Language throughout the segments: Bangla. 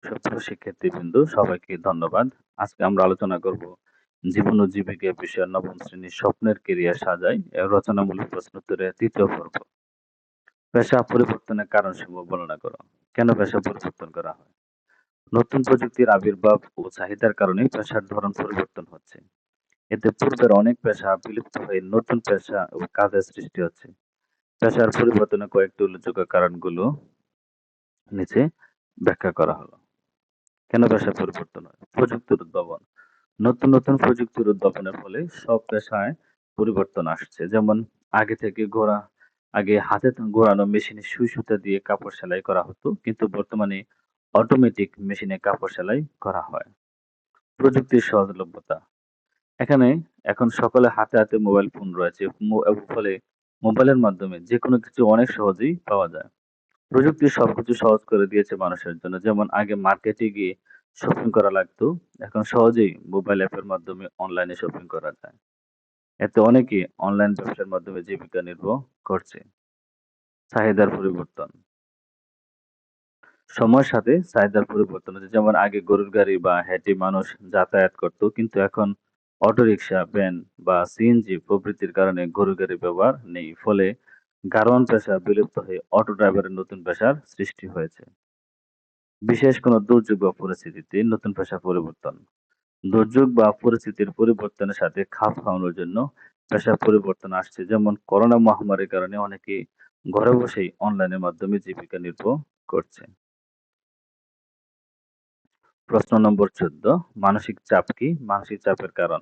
সুপ্রিয় শিক্ষার্থীবৃন্দ, সবাইকে ধন্যবাদ। আজকে আমরা আলোচনা করব জীবন ও জীবিকা বিষয়ের নবম শ্রেণীর স্বপ্নের ক্যারিয়ার সাজাই এর রচনামূলক প্রশ্নোত্তরের তৃতীয় পর্ব। পেশা পরিবর্তনের কারণসমূহ বর্ণনা করো। কেন পেশা পরিবর্তন করা হয়? নতুন প্রযুক্তির আবির্ভাব ও চাহিদার কারণে পেশার ধরন পরিবর্তন হচ্ছে। এতে পূর্বের অনেক পেশা বিলুপ্ত হয়ে নতুন পেশা ও কাজের সৃষ্টি হচ্ছে। পেশার পরিবর্তনের কয়েকটি উল্লেখযোগ্য কারণগুলো নিচে ব্যাখ্যা করা হলো। কেন পেশা পরিবর্তন হয়? প্রযুক্তির উদ্ভাবন। নতুন নতুন প্রযুক্তির উদ্ভাবনের ফলে সব পেশায় পরিবর্তন আসছে। যেমন আগে হাতে ঘোরানো মেশিনে সুই সুতা দিয়ে কাপড় সেলাই করা হতো, কিন্তু বর্তমানে অটোমেটিক মেশিনে কাপড় সেলাই করা হয়। প্রযুক্তির সহজলভ্যতা। এখন সকলে হাতে হাতে মোবাইল ফোন রয়েছে, ফলে মোবাইলের মাধ্যমে যে কোনো কিছু অনেক সহজেই পাওয়া যায়। প্রযুক্তি সবকিছু সহজ করে দিয়েছে মানুষের জন্য। যেমন আগে মার্কেটে গিয়ে শপিং করা লাগতো, এখন সহজেই মোবাইল অ্যাপের মাধ্যমে অনলাইনে শপিং করা যায়। এতে অনেকেই অনলাইন ব্যবসার মাধ্যমে জীবিকা নির্বাহ করছে। চাহিদার পরিবর্তন। সময়ের সাথে চাহিদার পরিবর্তন হচ্ছে। যেমন আগে গরুর গাড়ি বা হেঁটে মানুষ যাতায়াত করত, কিন্তু এখন অটোরিকশা, ভ্যান বা সিএনজি প্রভৃতির কারণে গরুর গাড়ি ব্যবহার নেই। ফলে গাড়োয়ান পেশা বিলুপ্ত হয়ে অটো ড্রাইভারের নতুন পেশার সৃষ্টি হয়েছে। বিশেষ কোনো দুর্যোগ বা পরিস্থিতিতে নতুন পেশা পরিবর্তন। দুর্যোগ বা পরিস্থিতির পরিবর্তনের সাথে খাপ খাওয়ানোর জন্য পেশার পরিবর্তন আসছে। যেমন করোনা মহামারীর কারণে অনেকে ঘরে বসেই অনলাইনের মাধ্যমে জীবিকা নির্বাহ করছে। প্রশ্ন নম্বর 14, মানসিক চাপ কি? মানসিক চাপের কারণ।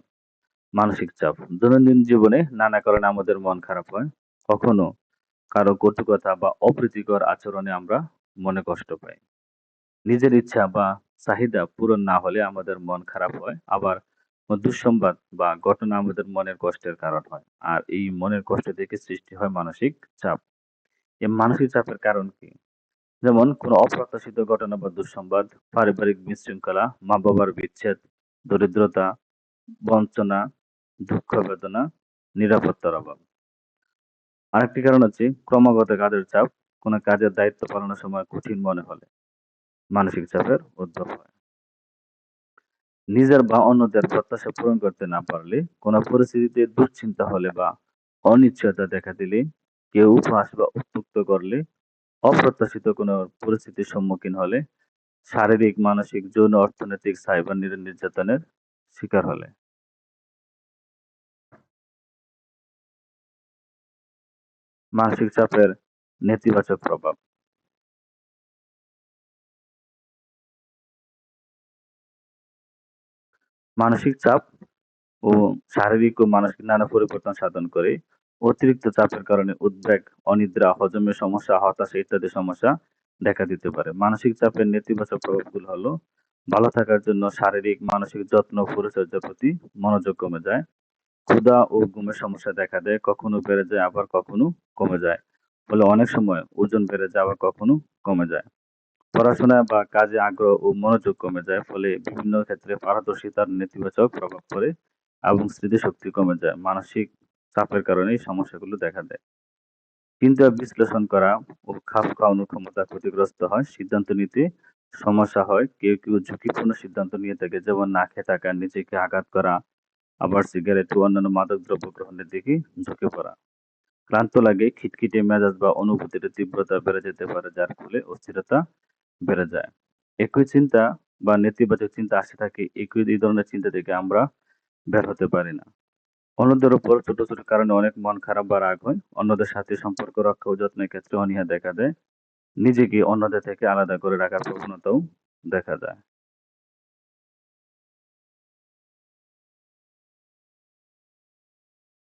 মানসিক চাপ দৈনন্দিন জীবনে নানা কারণে আমাদের মন খারাপ হয়। কখনো কারো কটু কথা বা অপ্রীতিকর আচরণে আমরা মনে কষ্ট পাই। নিজের ইচ্ছা বা চাহিদা পূরণ না হলে আমাদের মন খারাপ হয়। আবার দুঃসংবাদ বা ঘটনা আমাদের মনের কষ্টের কারণ হয়। আর এই মনের কষ্ট থেকে সৃষ্টি হয় মানসিক চাপ। এই মানসিক চাপের কারণ কি? যেমন কোনো অপ্রত্যাশিত ঘটনা বা দুঃসংবাদ, পারিবারিক বিশৃঙ্খলা, মা-বাবার বিচ্ছেদ, দরিদ্রতা, বঞ্চনা, দুঃখ বেদনা, নিরাপত্তার অভাব। আরেকটি কারণ হচ্ছে ক্রমাগত কাজের চাপ, কোনো কাজের দায়িত্ব পালনের সময় কঠিন মনে হলে মানসিক চাপের উদ্ভব হয়। নিজের বা অন্যদের প্রত্যাশা পূরণ করতে না পারলে, কোনো পরিস্থিতিতে দুশ্চিন্তা হলে বা অনিশ্চয়তা দেখা দিলে, কেউ উপহাস বা উত্ত্যক্ত করলে, অপ্রত্যাশিত কোনো পরিস্থিতির সম্মুখীন হলে, শারীরিক, মানসিক, যৌন, অর্থনৈতিক, সাইবার নির্যাতনের শিকার হলে। মানসিক চাপের নেতিবাচক প্রভাব। মানসিক চাপ ও শারীরিক ও মানসিক নানা পরিবর্তন সাধন করে। অতিরিক্ত চাপের কারণে উদ্বেগ, অনিদ্রা, হজমের সমস্যা, হতাশা ইত্যাদি সমস্যা দেখা দিতে পারে। মানসিক চাপের নেতিবাচক প্রভাবগুলো হলো, ভালো থাকার জন্য শারীরিক, মানসিক যত্ন ও পরিচর্যার প্রতি মনোযোগ কমে যায়। ক্ষুধা ও ঘুমের সমস্যা দেখা দেয়, কখনো বেড়ে যায় আবার কখনো কমে যায়। ফলে অনেক সময় ওজন বেড়ে যায় আবার কখনো কমে যায়। পড়াশোনা বা কাজে আগ্রহ ও মনোযোগ কমে যায়, ফলে বিভিন্ন ক্ষেত্রে পারদর্শিতার নেতিবাচক প্রভাব পড়ে এবং স্মৃতিশক্তি কমে যায়। মানসিক চাপের কারণে এই সমস্যাগুলো দেখা দেয়। চিন্তা বিশ্লেষণ করা ও খাপ খাওয়ানোর ক্ষমতা ক্ষতিগ্রস্ত হয়, সিদ্ধান্ত নিতে সমস্যা হয়। কেউ কেউ ঝুঁকিপূর্ণ সিদ্ধান্ত নিয়ে থাকে, যেমন না খেয়ে থাকা, নিজেকে আঘাত করা, আবার সিগারেট ও অন্যান্য মাদক দ্রব্য গ্রহণের দিকে ঝুঁকে পড়া। ক্লান্ত লাগে, খিটখিটে মেজাজ বা অনুভূতির তীব্রতা বেড়ে যেতে পারে, যার ফলে অস্থিরতা বেড়ে যায়। একই চিন্তা বা নেতিবাচক চিন্তা আসতে থাকে, এই ধরনের চিন্তা থেকে আমরা বের হতে পারি না। অন্যদের উপর ছোট ছোট কারণে অনেক মন খারাপ বা রাগ হয়। অন্যদের সাথে সম্পর্ক রক্ষা ও যত্নের ক্ষেত্রে অনীহা দেখা দেয়। নিজেকে অন্যদের থেকে আলাদা করে রাখার প্রবণতাও দেখা যায়।